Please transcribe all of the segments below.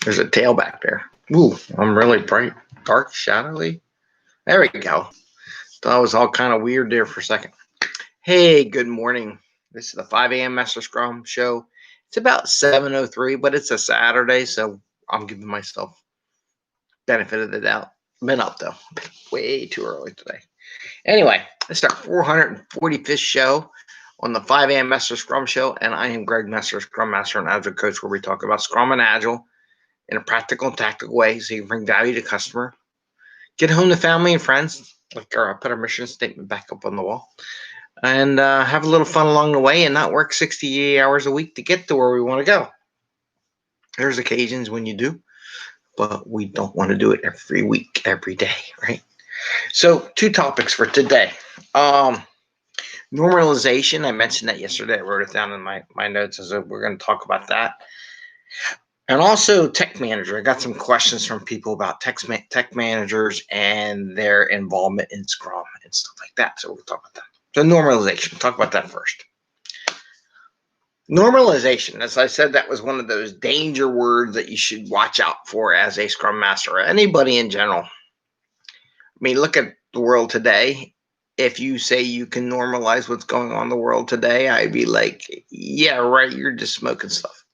There's a tail back there. Ooh, I'm really bright, dark, shadowy. There we go. That was all kind of weird there for a second. Hey, good morning. This is the 5 a.m. Mester Scrum Show. It's about 7:03, but it's a Saturday, so I'm giving myself benefit of the doubt. Been up though, way too early today. Anyway, it's our 445th show on the 5 a.m. Mester Scrum Show, and I am Greg Mester, Scrum Master and Agile Coach, where we talk about Scrum and Agile in a practical and tactical way so you can bring value to customer, get home to family and friends, like I put our mission statement back up on the wall, and have a little fun along the way and not work 60 hours a week to get to where we want to go. There's occasions when you do, but we don't want to do it every week, every day, right? So 2 topics for today. Normalization, I mentioned that yesterday. I wrote it down in my notes, so we're going to talk about that. And also tech manager. I got some questions from people about tech managers and their involvement in Scrum and stuff like that. So we'll talk about that. So normalization, we'll talk about that first. Normalization, as I said, that was one of those danger words that you should watch out for as a Scrum Master or anybody in general. I mean, look at the world today. If you say you can normalize what's going on in the world today, I'd be like, yeah, right, you're just smoking stuff.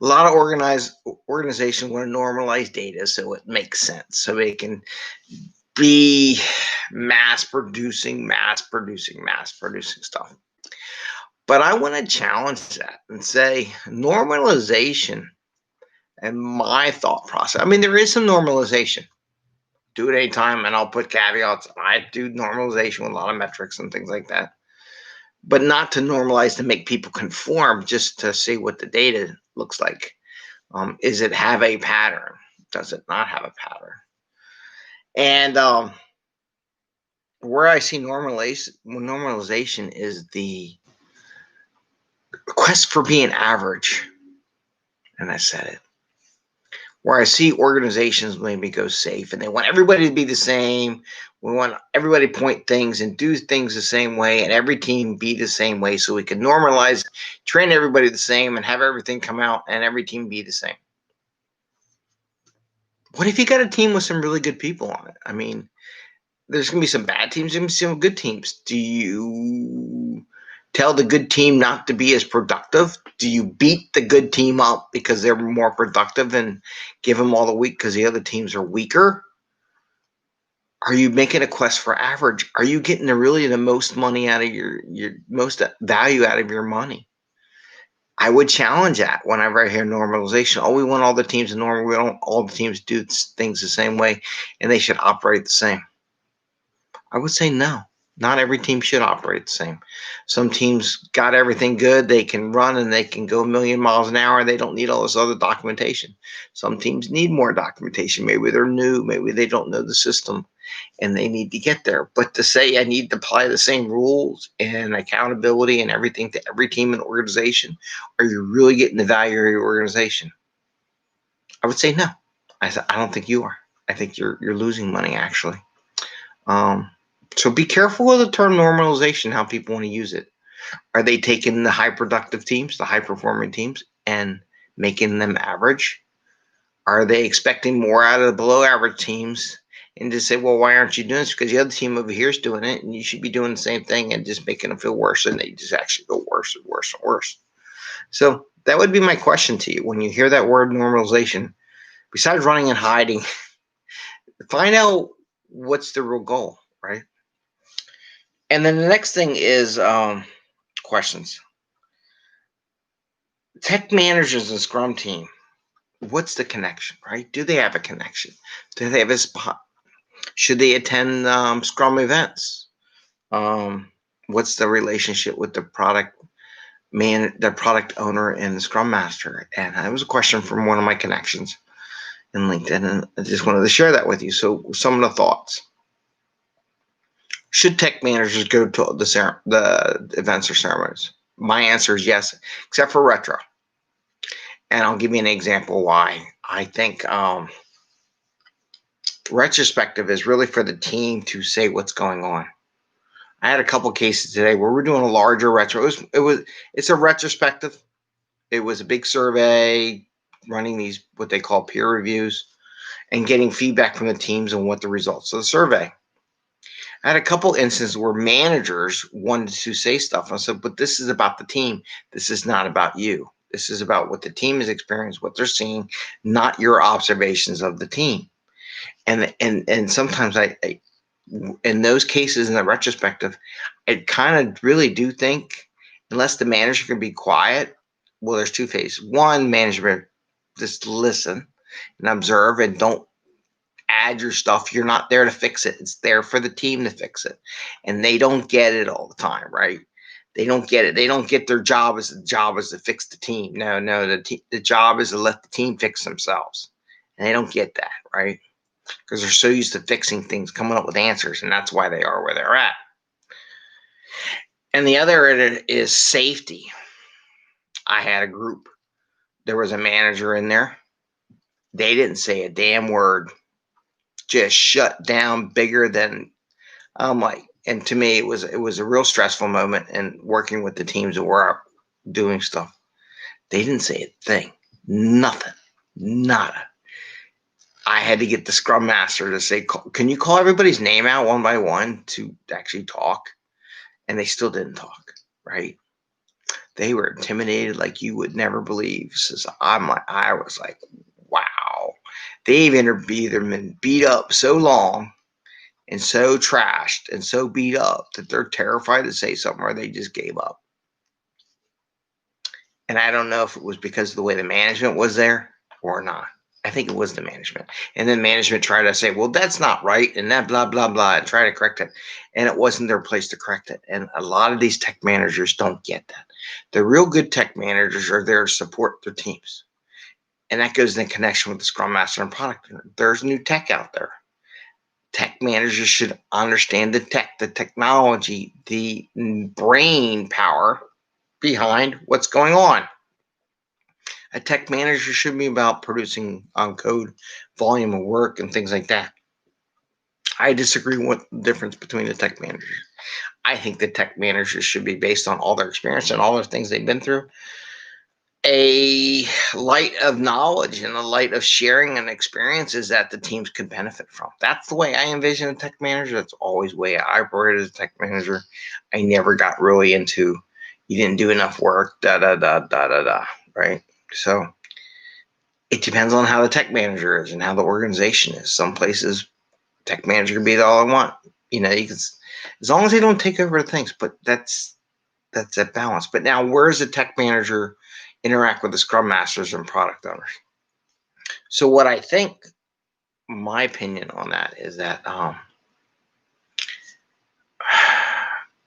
A lot of organizations want to normalize data so it makes sense, so they can be mass producing stuff. But I want to challenge that and say normalization and my thought process. I mean, there is some normalization. Do it anytime, and I'll put caveats. I do normalization with a lot of metrics and things like that. But not to normalize to make people conform, just to see what the data looks like. Is it have a pattern? Does it not have a pattern? And where I see normalization is the quest for being average. And I said it. Where I see organizations maybe go safe and they want everybody to be the same. We want everybody to point things and do things the same way, and every team be the same way, so we can normalize, train everybody the same, and have everything come out and every team be the same. What if you got a team with some really good people on it? I mean, there's going to be some bad teams and some good teams. Do you tell the good team not to be as productive? Do you beat the good team up because they're more productive and give them all the week because the other teams are weaker? Are you making a quest for average? Are you getting the most money out of your most value out of your money? I would challenge that whenever I hear normalization. Oh, we want all the teams to normal. We don't all the teams do things the same way, and they should operate the same. I would say no. Not every team should operate the same. Some teams got everything good. They can run and they can go 1,000,000 miles an hour. They don't need all this other documentation. Some teams need more documentation. Maybe they're new. Maybe they don't know the system and they need to get there. But to say I need to apply the same rules and accountability and everything to every team and organization, are you really getting the value of your organization? I would say no. I don't think you are. I think you're losing money, actually. So be careful with the term normalization, how people want to use it. Are they taking the high productive teams, the high performing teams, and making them average? Are they expecting more out of the below average teams and just say, well, why aren't you doing this? Because the other team over here is doing it and you should be doing the same thing, and just making them feel worse, and they just actually go worse and worse and worse. So that would be my question to you. When you hear that word normalization, besides running and hiding, find out what's the real goal, right? And then the next thing is questions. Tech managers and Scrum Team, what's the connection, right? Do they have a connection? Do they have a spot? Should they attend Scrum Events? What's the relationship with the product owner and the Scrum Master? And that was a question from one of my connections in LinkedIn, and I just wanted to share that with you. So some of the thoughts. Should tech managers go to the events or ceremonies? My answer is yes, except for retro. And I'll give you an example why. I think retrospective is really for the team to say what's going on. I had a couple cases today where we're doing a larger retro. It's a retrospective, It was a big survey, running these what they call peer reviews, and getting feedback from the teams on what the results of the survey. I had a couple instances where managers wanted to say stuff. I said, but this is about the team. This is not about you. This is about what the team has experienced, what they're seeing, not your observations of the team. And sometimes I in those cases, in the retrospective, I kind of really do think, unless the manager can be quiet, well, there's two phases. One, management just listen and observe and don't add your stuff. You're not there to fix it. It's there for the team to fix it. And they don't get it all the time, right? They don't get it. They don't get their job as the job is to fix the team. No, the job is to let the team fix themselves. And they don't get that, right? Because they're so used to fixing things, coming up with answers, and that's why they are where they're at. And the other is safety. I had a group. There was a manager in there. They didn't say a damn word. Just shut down bigger than I'm like. And to me, it was a real stressful moment. And working with the teams that were doing stuff, they didn't say a thing. Nothing. Nada. I had to get the Scrum Master to say, can you call everybody's name out one by one to actually talk? And they still didn't talk, right? They were intimidated like you would never believe. So I was like, wow. They've either been beat up so long and so trashed and so beat up that they're terrified to say something, or they just gave up. And I don't know if it was because of the way the management was there or not. I think it was the management. And then management tried to say, well, that's not right, and that blah, blah, blah, and try to correct it. And it wasn't their place to correct it. And a lot of these tech managers don't get that. The real good tech managers are there to support their teams. And that goes in connection with the Scrum Master and product owner. There's new tech out there. Tech managers should understand the tech, the technology, the brain power behind what's going on. A tech manager should be about producing code, volume of work, and things like that. I disagree with the difference between the tech managers. I think the tech managers should be based on all their experience and all the things they've been through. A light of knowledge and a light of sharing and experiences that the teams could benefit from. That's the way I envision a tech manager. That's always the way I operated as a tech manager. I never got really into, you didn't do enough work, right? So it depends on how the tech manager is and how the organization is. Some places, tech manager can be all I want. You can, as long as they don't take over things, but that's a balance. But now, where does the tech manager interact with the Scrum Masters and product owners? So what I think, my opinion on that is that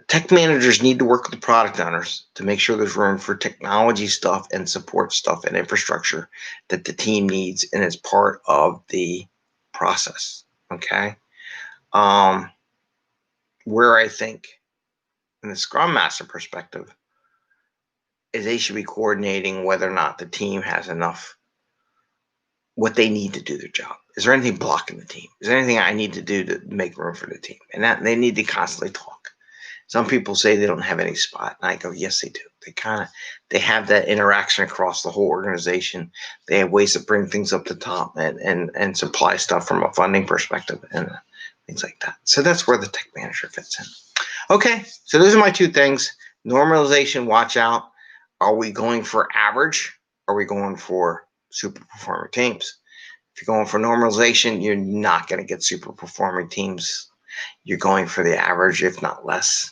tech managers need to work with the product owners to make sure there's room for technology stuff and support stuff and infrastructure that the team needs and is part of the process. Okay. Where I think in the Scrum Master perspective is they should be coordinating whether or not the team has enough, what they need to do their job. Is there anything blocking the team? Is there anything I need to do to make room for the team? And that they need to constantly talk. Some people say they don't have any spot, and I go, yes, they do. They have that interaction across the whole organization. They have ways to bring things up to top and supply stuff from a funding perspective and things like that. So that's where the tech manager fits in. Okay, so those are my two things. Normalization, watch out. Are we going for average? Are we going for super performing teams? If you're going for normalization, you're not going to get super performing teams. You're going for the average, if not less.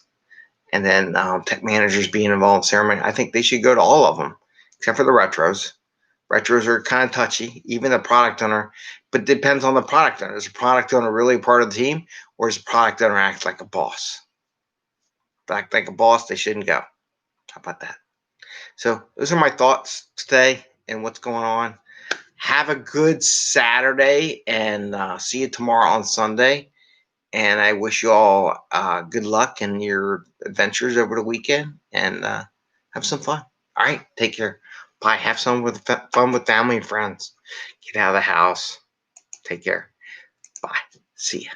And then tech managers being involved in ceremony, I think they should go to all of them, except for the retros. Retros are kind of touchy, even the product owner, but it depends on the product owner. Is the product owner really part of the team, or does the product owner act like a boss? If they act like a boss, they shouldn't go. How about that? So those are my thoughts today and what's going on. Have a good Saturday, and see you tomorrow on Sunday. And I wish you all good luck in your adventures over the weekend, and have some fun. All right, take care. Bye. Have some fun with family and friends. Get out of the house. Take care. Bye. See ya.